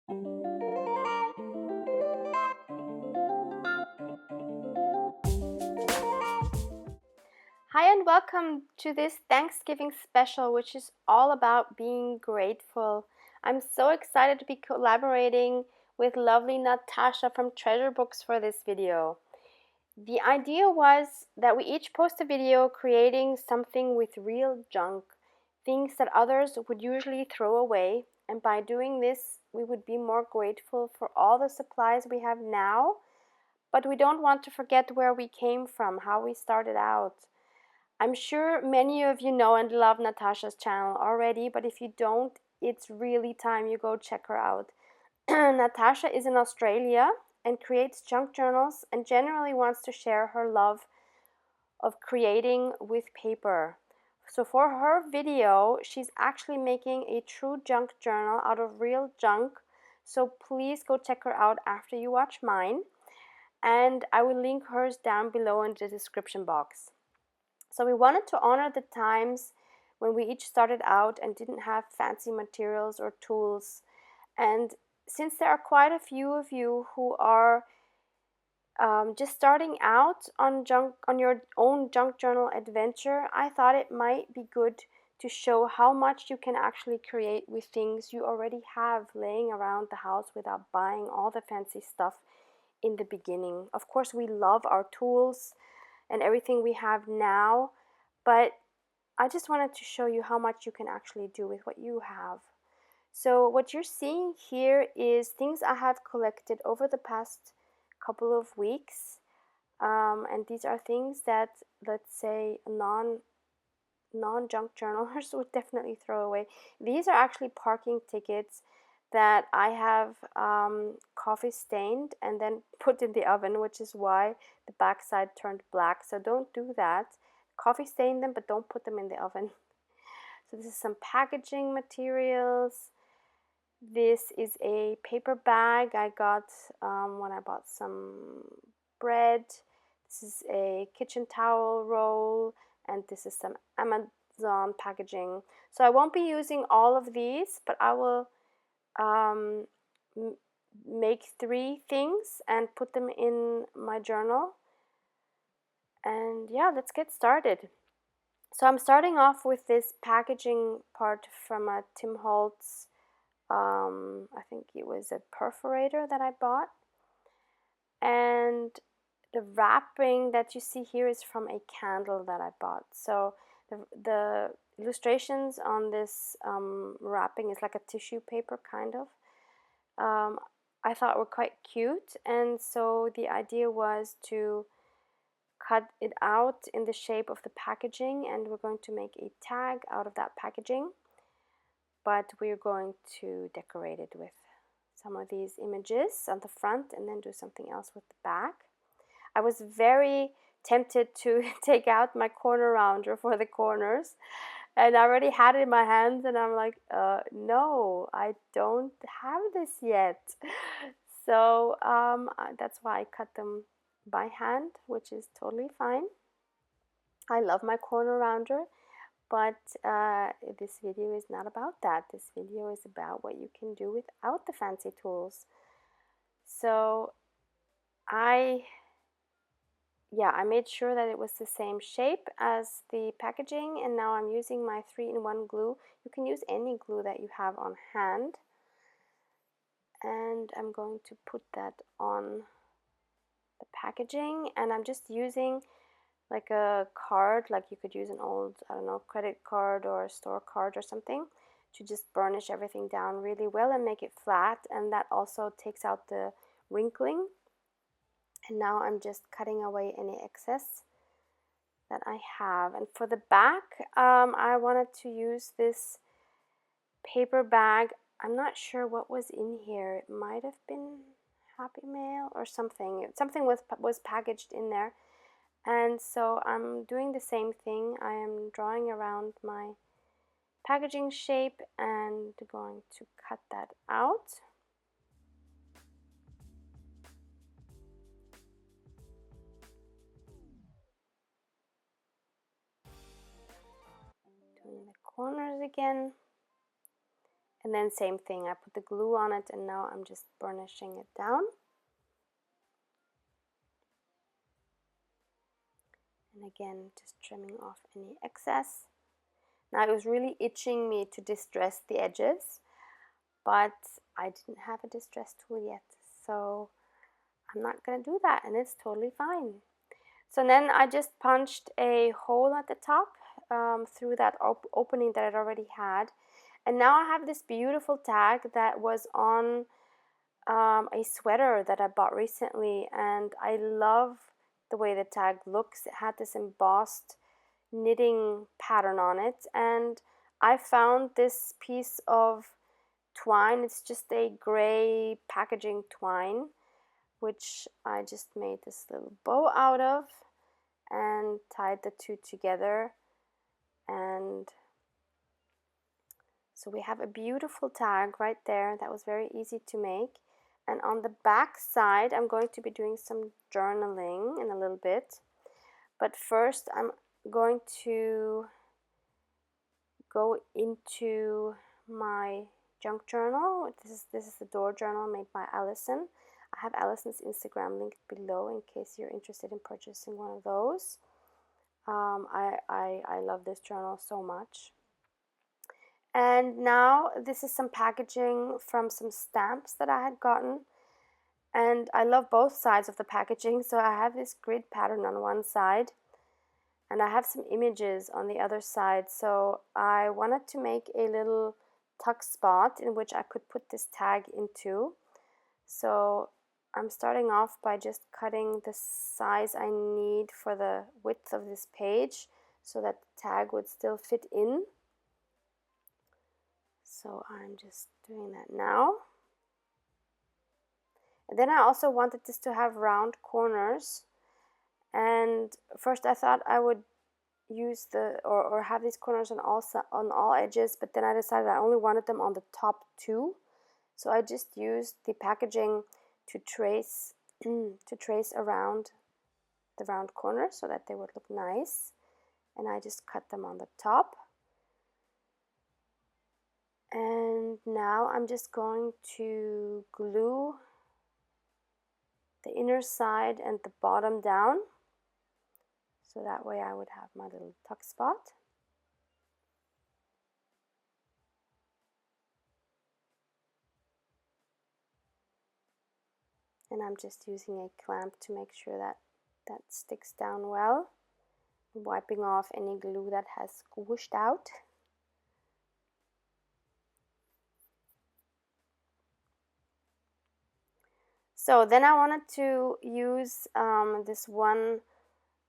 Hi and welcome to this Thanksgiving special, which is all about being grateful. I'm so excited to be collaborating with lovely Natasha from Treasure Books for this video. The idea was that we each post a video creating something with real junk, things that others would usually throw away, and by doing this, we would be more grateful for all the supplies we have now, but we don't want to forget where we came from, how we started out. I'm sure many of you know and love Natasha's channel already, but if you don't, it's really time you go check her out. Natasha is in Australia and creates junk journals and generally wants to share her love of creating with paper. So for her video, she's actually making a true junk journal out of real junk. So please go check her out after you watch mine. And I will link hers down below in the description box. So we wanted to honor the times when we each started out and didn't have fancy materials or tools. And since there are quite a few of you who are just starting out on your own junk journal adventure, I thought it might be good to show how much you can actually create with things you already have laying around the house without buying all the fancy stuff in the beginning. Of course, we love our tools and everything we have now, but I just wanted to show you how much you can actually do with what you have. So what you're seeing here is things I have collected over the past couple of weeks, and these are things that, let's say, non-junk journalers would definitely throw away. These are actually parking tickets that I have coffee stained and then put in the oven, which is why the backside turned black. So don't do that. Coffee stain them, but don't put them in the oven. So this is some packaging materials. This is a paper bag I got when I bought some bread. This is a kitchen towel roll, and this is some Amazon packaging. So I won't be using all of these, but I will make 3 things and put them in my journal. And yeah, let's get started. So I'm starting off with this packaging part from a Tim Holtz. I think it was a perforator that I bought. And the wrapping that you see here is from a candle that I bought. So the illustrations on this wrapping is like a tissue paper kind of. I thought were quite cute, and so the idea was to cut it out in the shape of the packaging, and we're going to make a tag out of that packaging, but we're going to decorate it with some of these images on the front and then do something else with the back. I was very tempted to take out my corner rounder for the corners, and I already had it in my hands, and I'm like, no, I don't have this yet. So that's why I cut them by hand, which is totally fine. I love my corner rounder, but this video is not about that. This video is about what you can do without the fancy tools. So I made sure that it was the same shape as the packaging, and now I'm using my 3-in-1 glue. You can use any glue that you have on hand. And I'm going to put that on the packaging, and I'm just using like a card, like you could use an old, I don't know, credit card or a store card or something, to just burnish everything down really well and make it flat, and that also takes out the wrinkling. And now I'm just cutting away any excess that I have. And for the back, I wanted to use this paper bag. I'm not sure what was in here. It might have been Happy Mail or something. Something was packaged in there. And so I'm doing the same thing. I am drawing around my packaging shape and going to cut that out. Doing the corners again. And then same thing, I put the glue on it and now I'm just burnishing it down. And again, just trimming off any excess. Now it was really itching me to distress the edges, but I didn't have a distress tool yet, so I'm not gonna do that, and it's totally fine. So then I just punched a hole at the top through that opening that I'd already had, and now I have this beautiful tag that was on a sweater that I bought recently, and I love the way the tag looks. It had this embossed knitting pattern on it, and I found this piece of twine. It's just a gray packaging twine, which I just made this little bow out of and tied the two together. And so we have a beautiful tag right there that was very easy to make. And on the back side, I'm going to be doing some journaling in a little bit. But first, I'm going to go into my junk journal. This is the door journal made by Allison. I have Allison's Instagram linked below in case you're interested in purchasing one of those. I love this journal so much. And now this is some packaging from some stamps that I had gotten. And I love both sides of the packaging. So I have this grid pattern on one side and I have some images on the other side. So I wanted to make a little tuck spot in which I could put this tag into. So I'm starting off by just cutting the size I need for the width of this page so that the tag would still fit in. So I'm just doing that now. And then I also wanted this to have round corners. And first I thought I would use or have these corners on all edges, but then I decided I only wanted them on the top two. So I just used the packaging to trace around the round corners so that they would look nice. And I just cut them on the top. And now I'm just going to glue the inner side and the bottom down. So that way I would have my little tuck spot. And I'm just using a clamp to make sure that that sticks down well. Wiping off any glue that has squished out. So then I wanted to use this one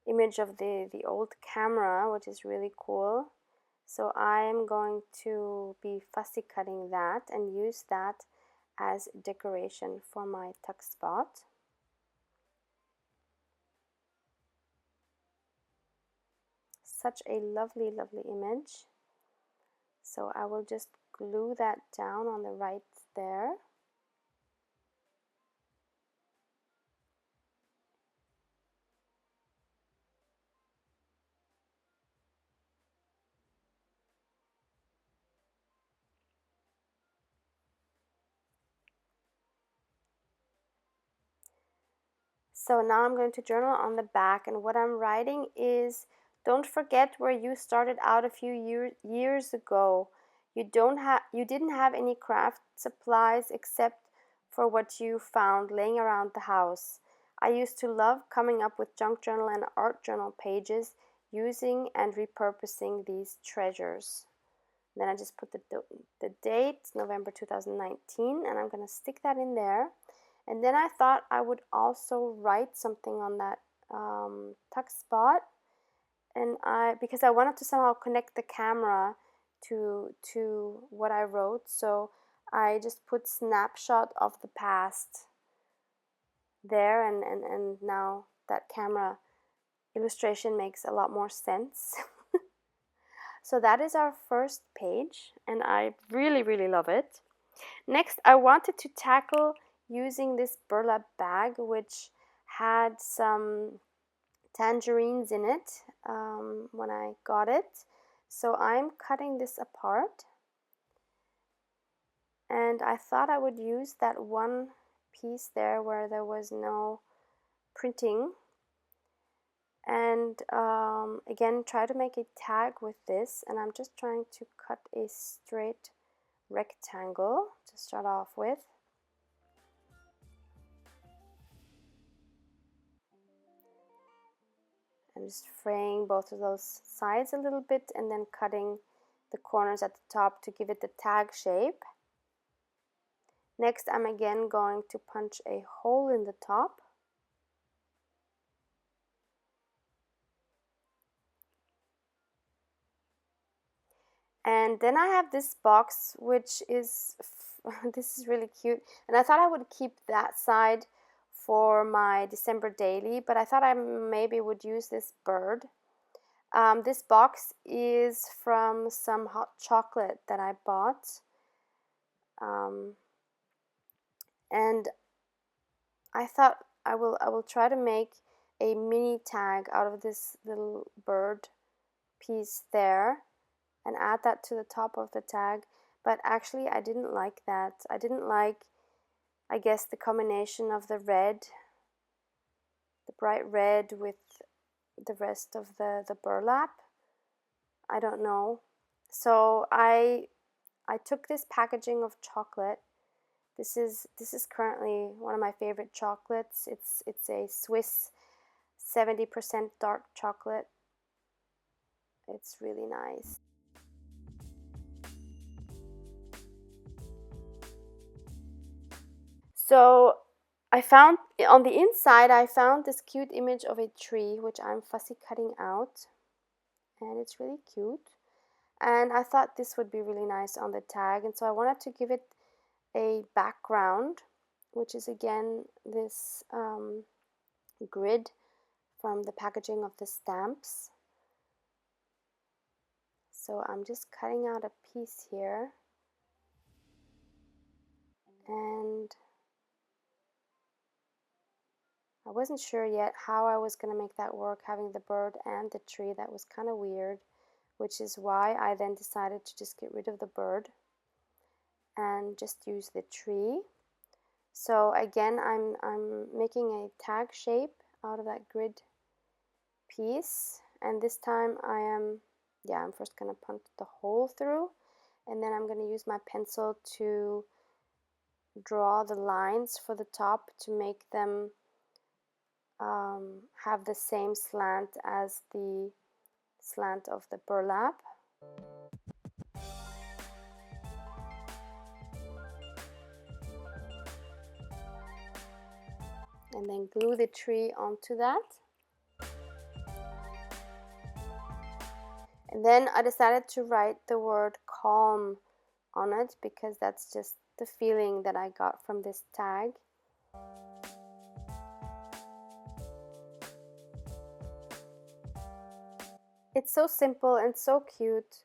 image of the old camera, which is really cool. So I am going to be fussy cutting that and use that as decoration for my tuck spot. Such a lovely, lovely image. So I will just glue that down on the right there. So now I'm going to journal on the back, and what I'm writing is, don't forget where you started out a few years ago. You didn't have any craft supplies except for what you found laying around the house. I used to love coming up with junk journal and art journal pages, using and repurposing these treasures. Then I just put the date, November 2019, and I'm going to stick that in there. And then I thought I would also write something on that tuck spot, and because I wanted to somehow connect the camera to what I wrote, so I just put snapshot of the past there, and now that camera illustration makes a lot more sense. So that is our first page, and I really, really love it. Next, I wanted to tackle using this burlap bag, which had some tangerines in it when I got it. So I'm cutting this apart. And I thought I would use that one piece there where there was no printing, and again try to make a tag with this, and I'm just trying to cut a straight rectangle to start off with. I'm just fraying both of those sides a little bit and then cutting the corners at the top to give it the tag shape. Next, I'm again going to punch a hole in the top. And then I have this box, which is, this is really cute. And I thought I would keep that side for my December daily, but I thought I maybe would use this bird. This box is from some hot chocolate that I bought. And I thought I will try to make a mini tag out of this little bird piece there and add that to the top of the tag, but actually I didn't like that. I didn't like, I guess, the combination of the red, the bright red with the rest of the burlap. I don't know. So I took this packaging of chocolate. This is currently one of my favorite chocolates. It's a Swiss 70% dark chocolate. It's really nice. So I found on the inside, I found this cute image of a tree, which I'm fussy cutting out, and it's really cute. And I thought this would be really nice on the tag, and so I wanted to give it a background, which is again this grid from the packaging of the stamps. So I'm just cutting out a piece here, and I wasn't sure yet how I was going to make that work, having the bird and the tree. That was kind of weird, which is why I then decided to just get rid of the bird and just use the tree. So again, I'm making a tag shape out of that grid piece, and this time I'm first going to punch the hole through, and then I'm going to use my pencil to draw the lines for the top to make them have the same slant as the slant of the burlap. And then glue the tree onto that. And then I decided to write the word calm on it because that's just the feeling that I got from this tag. It's so simple and so cute.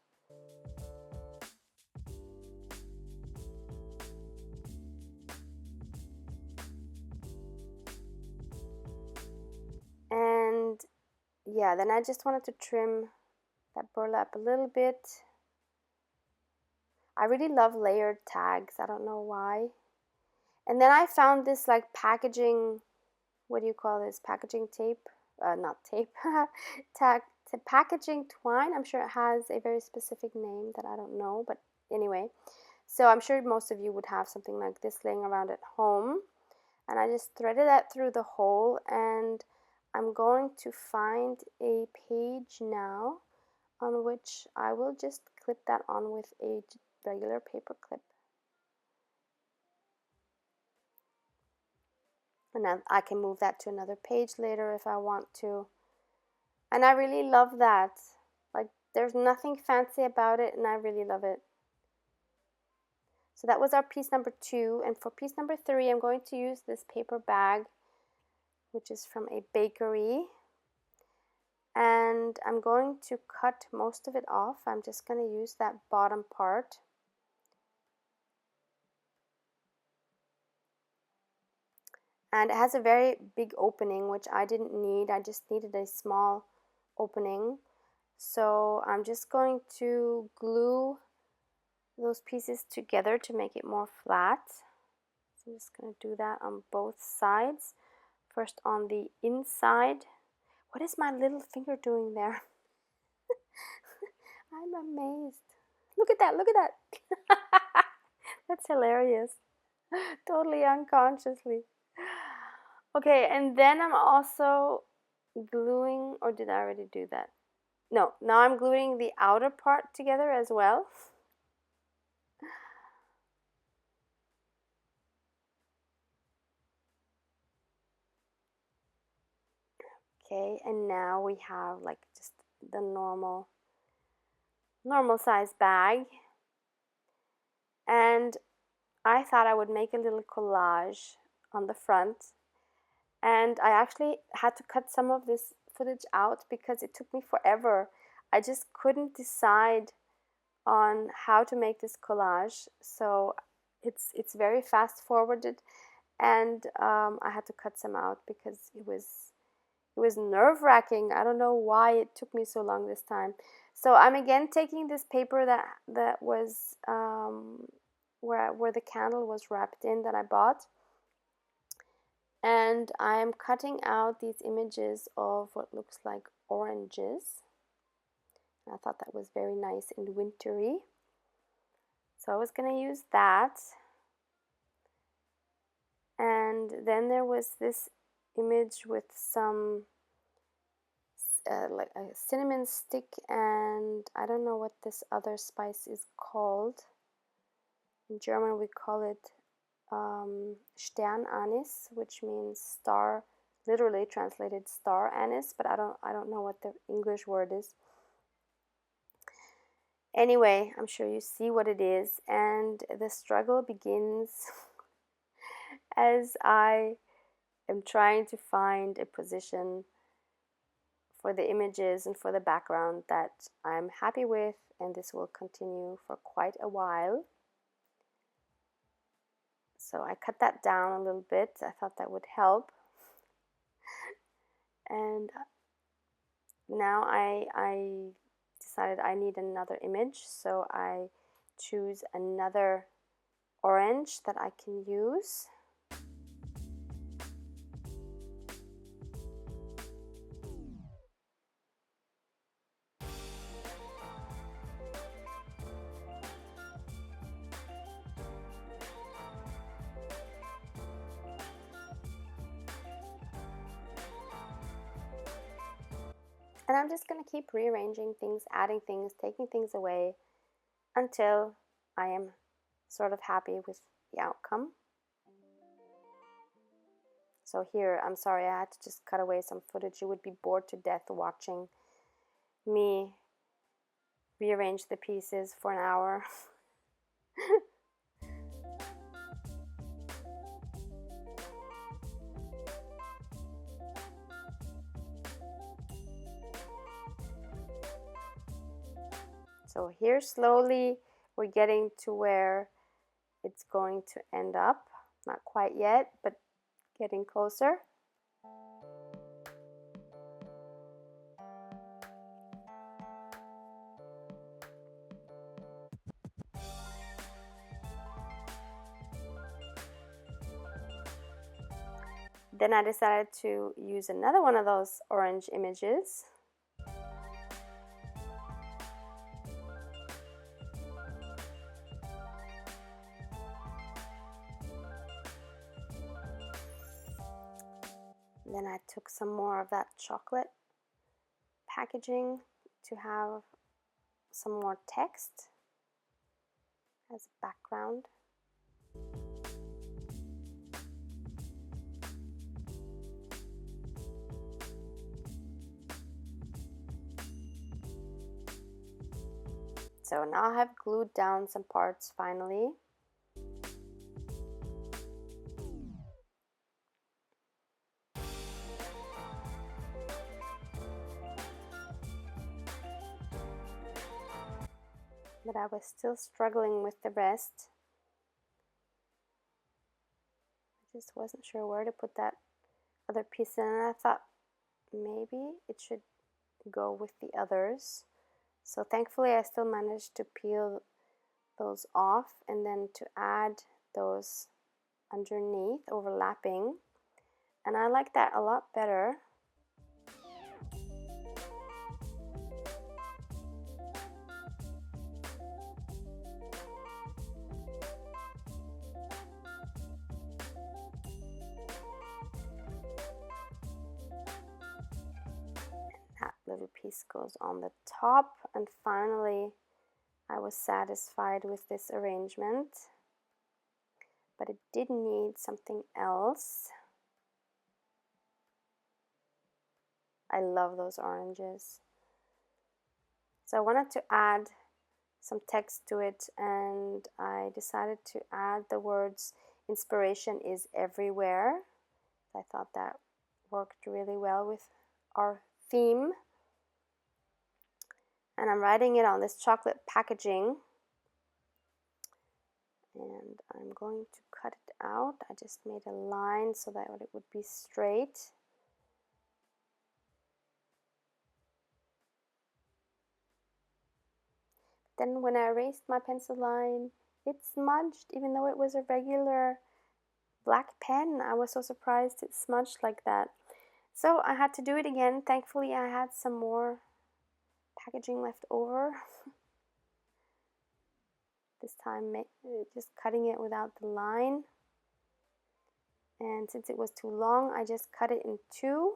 And yeah, then I just wanted to trim that burlap a little bit. I really love layered tags. I don't know why. And then I found this like packaging, what do you call this? Packaging tape? Not tape. Packaging twine. I'm sure it has a very specific name that I don't know, but anyway. So I'm sure most of you would have something like this laying around at home. And I just threaded that through the hole, and I'm going to find a page now on which I will just clip that on with a regular paper clip. And then I can move that to another page later if I want to. And I really love that. Like, there's nothing fancy about it, and I really love it. So that was our piece number 2. And for piece number 3, I'm going to use this paper bag, which is from a bakery. And I'm going to cut most of it off. I'm just going to use that bottom part. And it has a very big opening, which I didn't need. I just needed a small opening. So I'm just going to glue those pieces together to make it more flat. So I'm just going to do that on both sides. First on the inside. What is my little finger doing there? I'm amazed. Look at that, look at that. That's hilarious. Totally unconsciously. Okay, and then I'm also gluing, or did I already do that? No, now I'm gluing the outer part together as well. Okay, and now we have like just the normal size bag. And I thought I would make a little collage on the front. And I actually had to cut some of this footage out because it took me forever. I just couldn't decide on how to make this collage. So it's very fast forwarded, and I had to cut some out because it was nerve-wracking. I don't know why it took me so long this time. So I'm again taking this paper that was where the candle was wrapped in that I bought, and I'm cutting out these images of what looks like oranges. I thought that was very nice and wintry. So I was going to use that. And then there was this image with some like a cinnamon stick, and I don't know what this other spice is called. In German we call it Sternanis, which means star, literally translated star anise, but I don't know what the English word is. Anyway, I'm sure you see what it is, and the struggle begins as I am trying to find a position for the images and for the background that I'm happy with, and this will continue for quite a while. So I cut that down a little bit. I thought that would help. And now I decided I need another image, so I choose another orange that I can use. And I'm just going to keep rearranging things, adding things, taking things away until I am sort of happy with the outcome. So here, I'm sorry, I had to just cut away some footage. You would be bored to death watching me rearrange the pieces for an hour. So here slowly we're getting to where it's going to end up. Not quite yet, but getting closer. Then I decided to use another one of those orange images. Then I took some more of that chocolate packaging to have some more text as a background. So now I have glued down some parts finally. But I was still struggling with the rest. I just wasn't sure where to put that other piece in, and I thought maybe it should go with the others. So thankfully I still managed to peel those off and then to add those underneath, overlapping, and I like that a lot better. That little piece goes on the top, and finally I was satisfied with this arrangement, but it did need something else. I love those oranges. So I wanted to add some text to it, and I decided to add the words "inspiration is everywhere." I thought that worked really well with our theme. And I'm writing it on this chocolate packaging, and I'm going to cut it out. I just made a line so that it would be straight. Then when I erased my pencil line, it smudged, even though it was a regular black pen. I was so surprised it smudged like that. So I had to do it again. Thankfully I had some more packaging left over. This time just cutting it without the line. And since it was too long, I just cut it in two.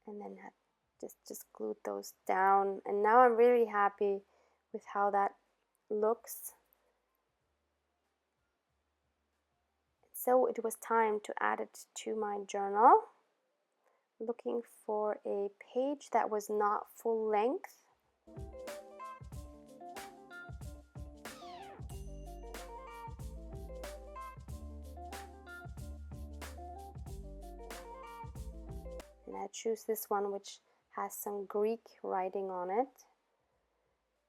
And then just glued those down. And now I'm really happy with how that looks. So it was time to add it to my journal. Looking for a page that was not full length. And I choose this one which has some Greek writing on it.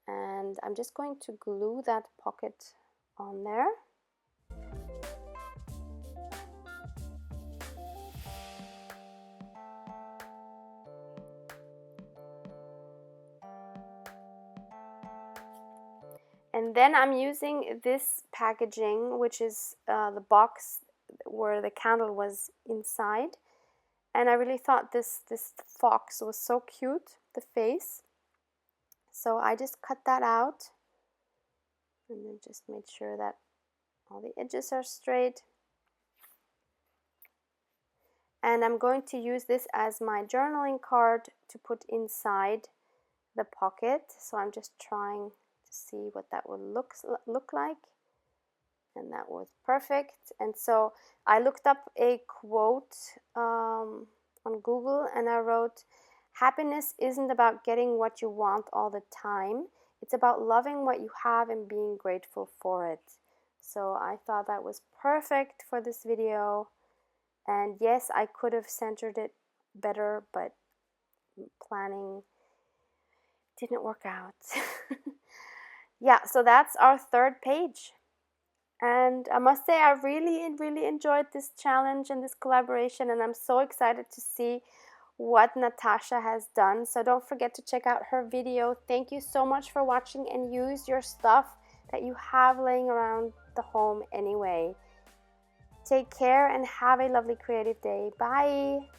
And I'm just going to glue that pocket on there. And then I'm using this packaging, which is the box where the candle was inside. And I really thought this fox was so cute, the face. So I just cut that out and then just made sure that all the edges are straight. And I'm going to use this as my journaling card to put inside the pocket. So I'm just trying to see what that would look like. And that was perfect. And so I looked up a quote on Google, and I wrote, "Happiness isn't about getting what you want all the time. It's about loving what you have and being grateful for it." So I thought that was perfect for this video. And yes, I could have centered it better, but planning didn't work out. Yeah, so that's our third page. And I must say I really enjoyed this challenge and this collaboration, and I'm so excited to see what Natasha has done. So don't forget to check out her video. Thank you so much for watching, and use your stuff that you have laying around the home anyway. Take care and have a lovely creative day. Bye!